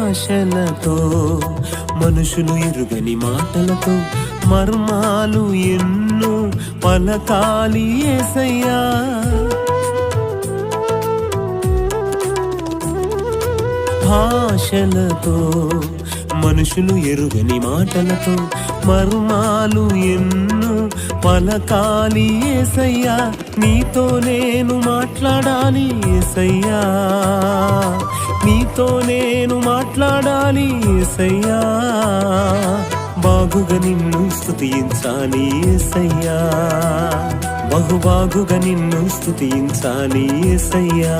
భాషలతో మనుషులు ఎరుగని మాటలతో మర్మాలు ఎన్నో పలకాలి యేసయ్యా. భాషలతో మనుషులు ఎరుగని మాటలతో మర్మాలు ఎన్నో పలకాలి యేసయ్యా. నీతో నేను మాట్లాడాలి యేసయ్యా, నీతో నేను మాట్లాడాలి యేసయ్యా. బాగుగా నిన్ను స్తుతించాలి యేసయ్యా, బహుబాగుగా నిన్ను స్తుతించాలి యేసయ్యా.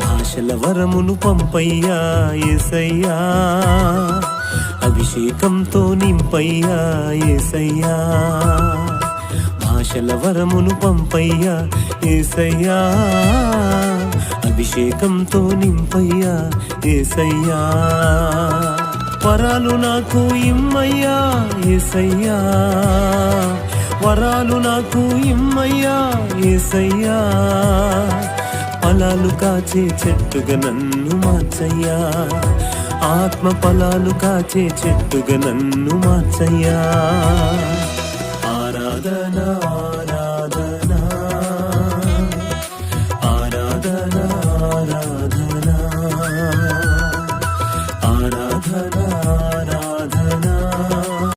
భాషల వరమును పంపయ్యా యేసయ్యా, అభిషేకంతో నింపయ్యా యేసయ్యా. భాషల వరమును పంపయ్యా యేసయ్యా, అభిషేకంతో నింపయ్యా యేసయ్యా. వరాలు నాకు ఇమ్మయ్యా యేసయ్యా, వరాలు నాకు ఇమ్మయ్యా యేసయ్యా. ఫలాలు కాచే చెట్టుగా నన్ను మార్చయ్యా, ఆత్మ ఫలాలు కాచే చెట్టుగా నన్ను మార్చయ్యా. ఆరాధనా